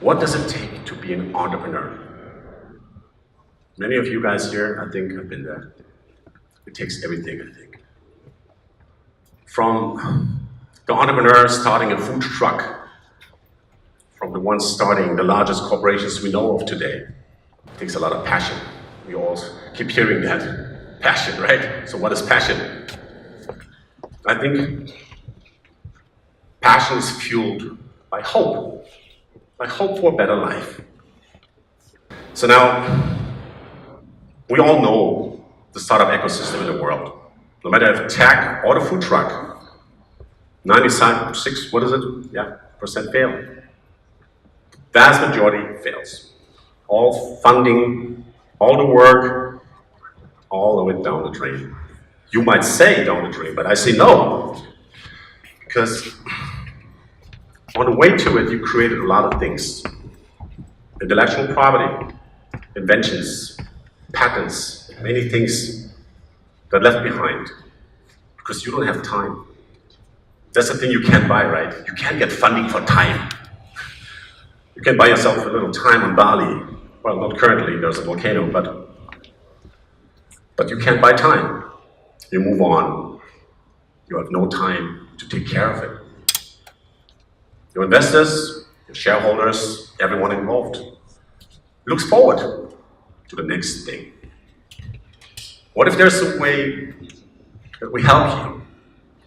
What does it take to be an entrepreneur? Many of you guys here, I think, have been there. It takes everything, I think. From the entrepreneur starting a food truck, from the ones starting the largest corporations we know of today. It takes a lot of passion. We all keep hearing that. Passion, right? So what is passion? I think passion is fueled by hope for a better life. So now, we all know the startup ecosystem in the world. No matter if tech or the food truck, 96, what is it? Yeah, percent fail. Vast majority fails. All funding, all the work, all of it down the drain. You might say down the drain, but I say no. Because on the way to it, you created a lot of things. Intellectual property, inventions, patents, many things that left behind because you don't have time. That's the thing you can't buy, right? You can't get funding for time. You can buy yourself a little time on Bali. Well, not currently, there's a volcano, but you can't buy time. You move on. You have no time to take care of it. Your investors, your shareholders, everyone involved looks forward to the next thing. What if there's a way that we help you,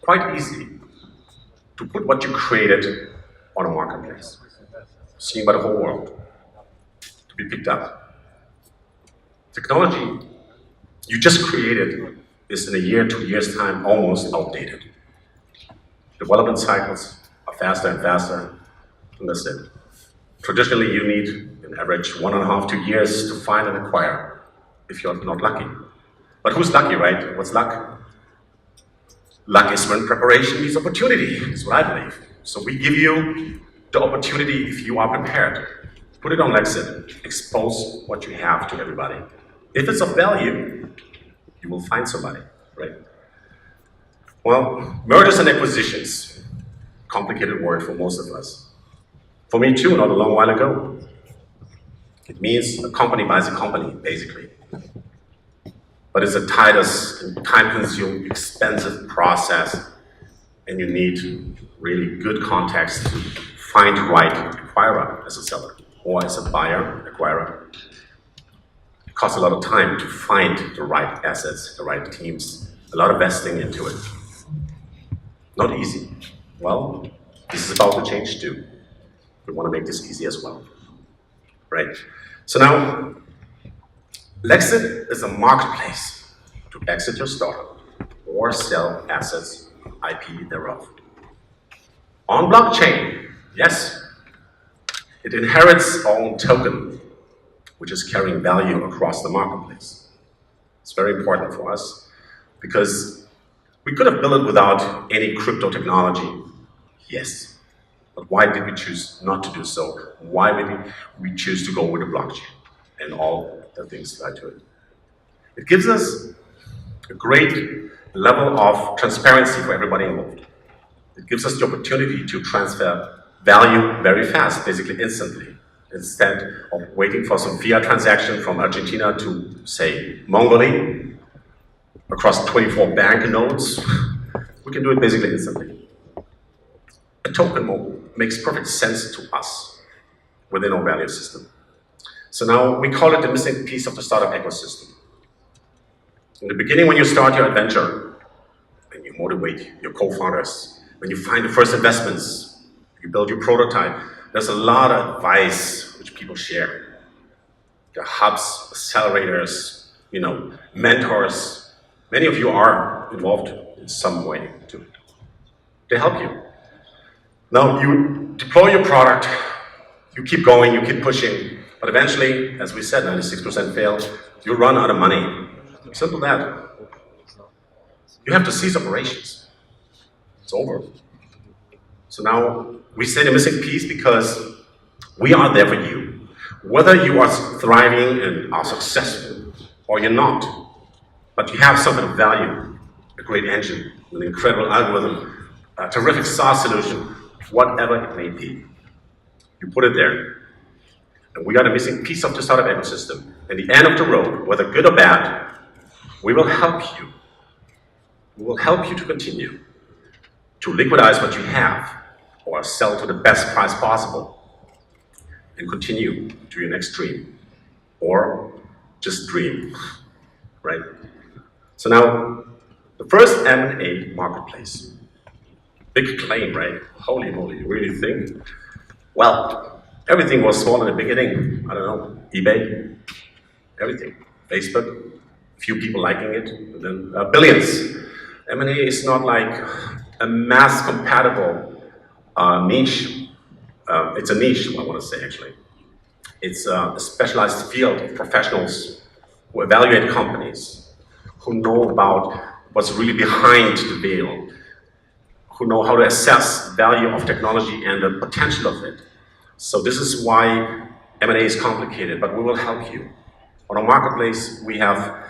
quite easy, to put what you created on a marketplace, seen by the whole world, to be picked up? Technology you just created is in a year, 2 years' time, almost outdated. Development cycles are faster and faster, and that's it. Traditionally, you need an average 1.5 to 2 years to find and acquire, if you're not lucky. But who's lucky, right? What's luck? Luck is when preparation meets opportunity, is what I believe. So we give you the opportunity if you are prepared. Put it on LEXIT. Expose what you have to everybody. If it's of value, you will find somebody, right? Well, mergers and acquisitions, complicated word for most of us. For me too, not a long while ago. It means a company buys a company, basically. But it's a tedious and time-consuming, expensive process, and you need really good context to find the right acquirer as a seller, or as a buyer, acquirer. It costs a lot of time to find the right assets, the right teams, a lot of investing into it. Not easy. Well, this is about to change too. We want to make this easy as well, right? So now, LEXIT is a marketplace to exit your startup or sell assets, IP thereof. On blockchain, yes, it inherits its own token, which is carrying value across the marketplace. It's very important for us because we could have built it without any crypto technology, yes. But why did we choose not to do so? Why did we choose to go with the blockchain and all the things tied to it? It gives us a great level of transparency for everybody involved. It gives us the opportunity to transfer value very fast, basically instantly. Instead of waiting for some fiat transaction from Argentina to, say, Mongolia, across 24 bank notes, we can do it basically instantly. A token makes perfect sense to us within our value system. So now we call it the missing piece of the startup ecosystem. In the beginning, when you start your adventure, and you motivate your co-founders, when you find the first investments, you build your prototype, there's a lot of advice which people share. The hubs, accelerators, mentors. Many of you are involved in some way too. They help you. Now you deploy your product, you keep going, you keep pushing, but eventually, as we said, 96% fail, you run out of money. Simple that. You have to cease operations. It's over. So now we say the missing piece because we are there for you. Whether you are thriving and are successful or you're not, but you have something of value, a great engine, an incredible algorithm, a terrific SaaS solution, whatever it may be. You put it there. And we are the missing piece of the startup ecosystem. In the end of the road, whether good or bad, we will help you. We will help you to continue to liquidize what you have or sell to the best price possible and continue to your next dream or just dream, right? So now, the first M&A marketplace. Big claim, right? Holy moly, you really think? Well, everything was small in the beginning. I don't know, eBay, everything. Facebook, few people liking it, and then billions. M&A is not like a mass compatible niche. It's a niche, I want to say actually. It's a specialized field of professionals who evaluate companies, who know about what's really behind the veil, who know how to assess value of technology and the potential of it. So this is why M&A is complicated, but we will help you. On our marketplace, we have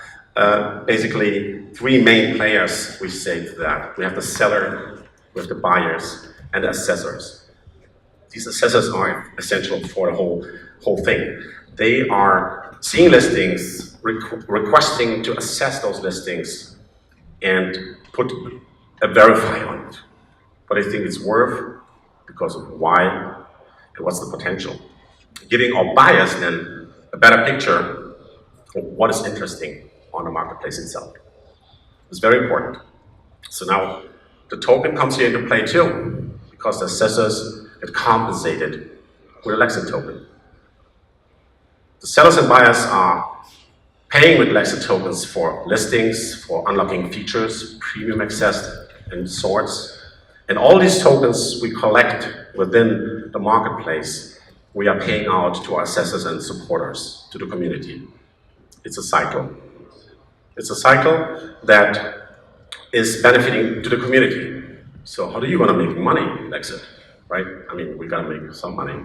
basically three main players, we say to that. We have the seller, we have the buyers, and the assessors. These assessors are essential for the whole thing. They are seeing listings, requesting to assess those listings, and put a verify on it. What I think it's worth, because of why, and what's the potential. Giving our buyers then a better picture of what is interesting on the marketplace itself. It's very important. So now the token comes here into play too, because the assessors get compensated with a LEXIT token. The sellers and buyers are paying with LEXIT tokens for listings, for unlocking features, premium access, and sorts. And all these tokens we collect within the marketplace, we are paying out to our assessors and supporters, to the community. It's a cycle. It's a cycle that is benefiting to the community. So how do you want to make money, LEXIT, right? I mean, we got to make some money.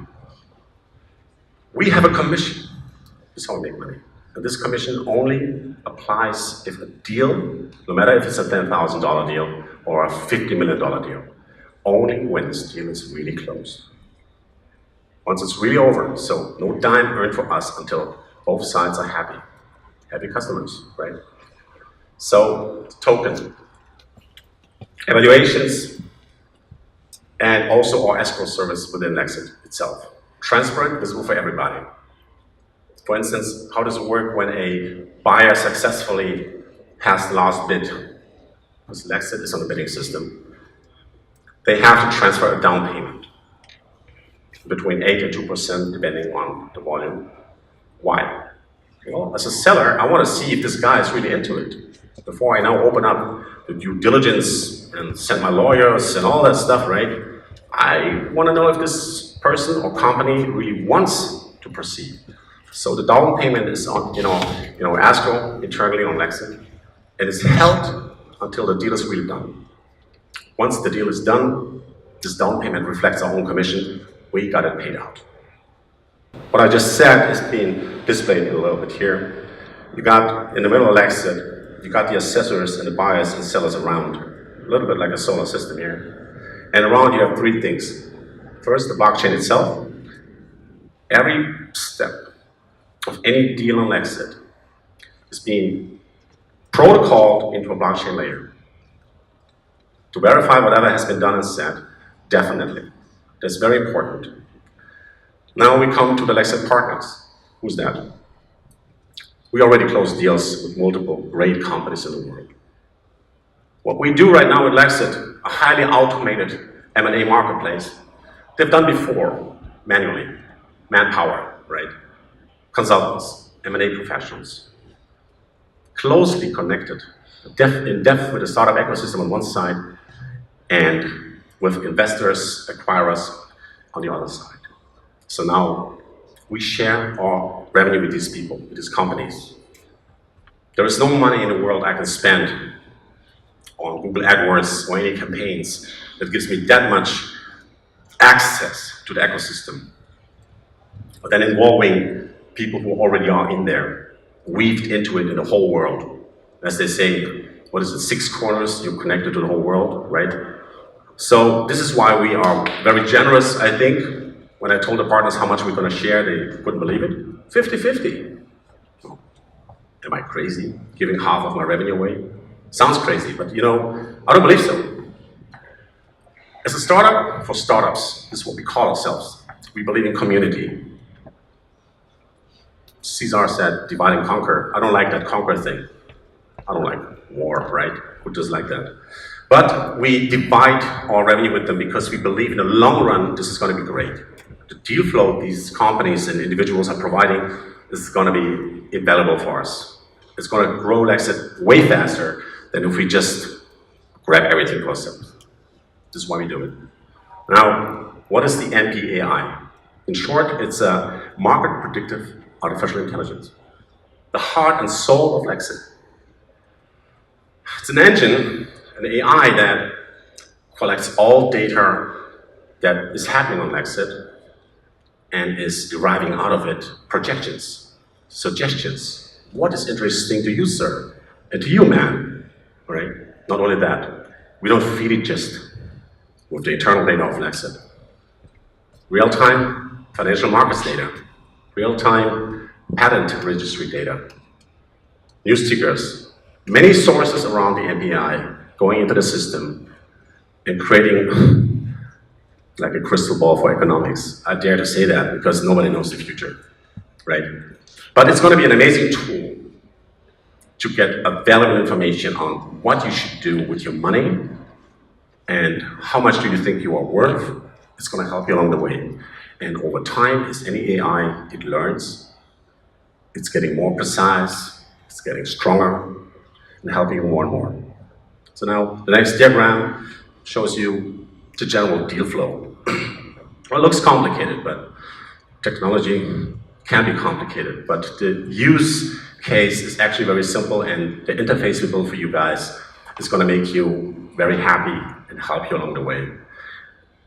We have a commission. That's how we make money. And this commission only applies if a deal, no matter if it's a $10,000 deal or a $50 million deal, only when this deal is really closed. Once it's really over, so no dime earned for us until both sides are happy. Happy customers, right? So, token, evaluations, and also our escrow service within LEXIT itself. Transparent, visible for everybody. For instance, how does it work when a buyer successfully has the last bid? Because LEXIT is on the bidding system. They have to transfer a down payment between 8 and 2% depending on the volume. Why? Well, as a seller, I want to see if this guy is really into it. Before I now open up the due diligence and send my lawyers and all that stuff, right? I want to know if this person or company really wants to proceed. So the down payment is on, escrow internally on LEXIT, and it's held until the deal is really done. Once the deal is done, this down payment reflects our own commission. We got it paid out. What I just said is being displayed a little bit here. You got, in the middle of LEXIT, you got the assessors and the buyers and sellers around. A little bit like a solar system here. And around you have three things. First, the blockchain itself. Every step of any deal on LEXIT is being protocoled into a blockchain layer. To verify whatever has been done and said, definitely. That's very important. Now we come to the LEXIT partners. Who's that? We already closed deals with multiple great companies in the world. What we do right now with LEXIT, a highly automated M&A marketplace, they've done before, manually, manpower, right? Consultants, M&A professionals, closely connected, in depth with the startup ecosystem on one side, and with investors, acquirers on the other side. So now we share our revenue with these people, with these companies. There is no money in the world I can spend on Google AdWords or any campaigns that gives me that much access to the ecosystem. But then involving people who already are in there, weaved into it in the whole world. As they say, what is it, 6 corners, you're connected to the whole world, right? So this is why we are very generous, I think, When I told the partners how much we're going to share, they couldn't believe it. 50-50. Am I crazy? Giving half of my revenue away? Sounds crazy, but you know, I don't believe so. As a startup, for startups, this is what we call ourselves. We believe in community. Caesar said, divide and conquer. I don't like that conquer thing. I don't like war, right? Who does like that? But we divide our revenue with them because we believe in the long run, this is going to be great. The deal flow these companies and individuals are providing is going to be invaluable for us. It's going to grow LEXIT way faster than if we just grab everything for ourselves. This is why we do it. Now, what is the MPAI? In short, it's a market predictive artificial intelligence. The heart and soul of LEXIT. It's an engine, an AI that collects all data that is happening on LEXIT and is deriving out of it projections, suggestions. What is interesting to you, sir, and to you, man, right? Not only that, we don't feed it just with the internal data of LEXIT. Real-time financial markets data, real-time patent registry data, news tickers, many sources around the MPI going into the system and creating like a crystal ball for economics. I dare to say that because nobody knows the future, right? But it's going to be an amazing tool to get a valuable information on what you should do with your money and how much do you think you are worth. It's going to help you along the way. And over time, as any AI, it learns. It's getting more precise, it's getting stronger, and helping you more and more. So now, the next diagram shows you the general deal flow. Well, it looks complicated, but technology can be complicated. But the use case is actually very simple, and the interface we built for you guys is going to make you very happy and help you along the way.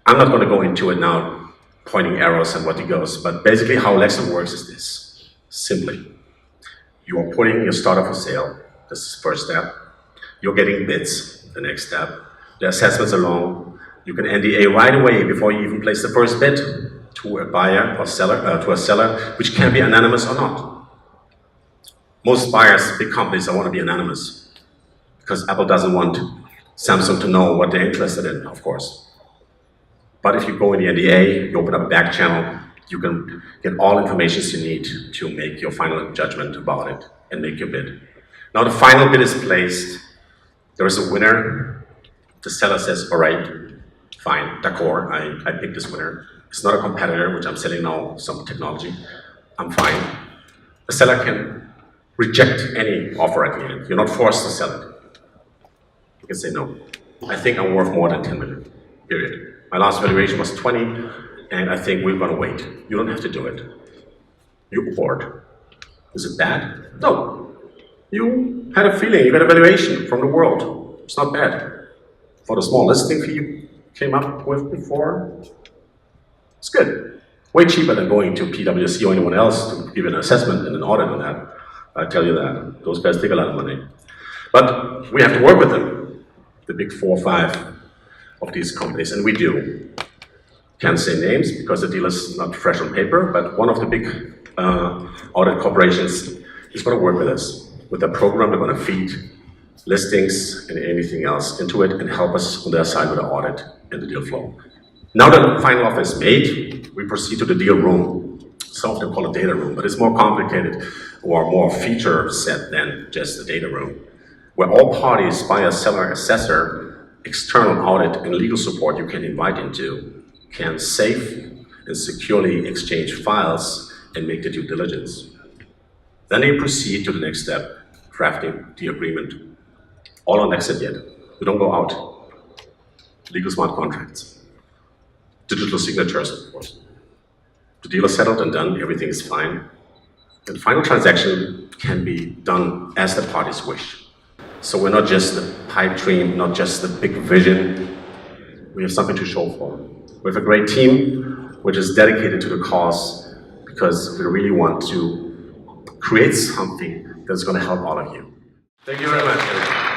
I'm not going to go into it now, pointing arrows and what it goes, but basically how LEXIT works is this. Simply, you are putting your startup for sale. This is the first step. You're getting bids, the next step. The assessments along. You can NDA right away before you even place the first bid to a buyer or seller, to a seller, which can be anonymous or not. Most buyers, big companies, want to be anonymous because Apple doesn't want Samsung to know what they're interested in, of course. But if you go in the NDA, you open up a back channel, you can get all information you need to make your final judgment about it and make your bid. Now the final bid is placed. There is a winner. The seller says, all right, fine, d'accord, I picked this winner. It's not a competitor, which I'm selling now, some technology. I'm fine. The seller can reject any offer at the end. You're not forced to sell it. You can say, no, I think I'm worth more than 10 million, period. My last valuation was 20, and I think we're going to wait. You don't have to do it. You award. Is it bad? No. You had a feeling, you got a valuation from the world. It's not bad. For the small listing fee you came up with before, it's good. Way cheaper than going to PwC or anyone else to give an assessment and an audit on that. I tell you that. Those guys take a lot of money. But we have to work with them, the big 4 or 5 of these companies, and we do. Can't say names because the deal is not fresh on paper, but one of the big audit corporations is going to work with us. With a program, they're going to feed listings and anything else into it and help us on their side with the audit and the deal flow. Now that the final offer is made, we proceed to the deal room. Some of them call it data room, but it's more complicated or more feature set than just the data room, where all parties, buyer, seller, assessor, external audit, and legal support you can invite into can safe and securely exchange files and make the due diligence. Then they proceed to the next step, drafting the agreement. All on LEXIT yet. We don't go out. Legal smart contracts. Digital signatures, of course. The deal is settled and done, everything is fine. And the final transaction can be done as the parties wish. So we're not just the pipe dream, not just the big vision. We have something to show for. We have a great team which is dedicated to the cause because we really want to create something that's going to help all of you. Thank you very much.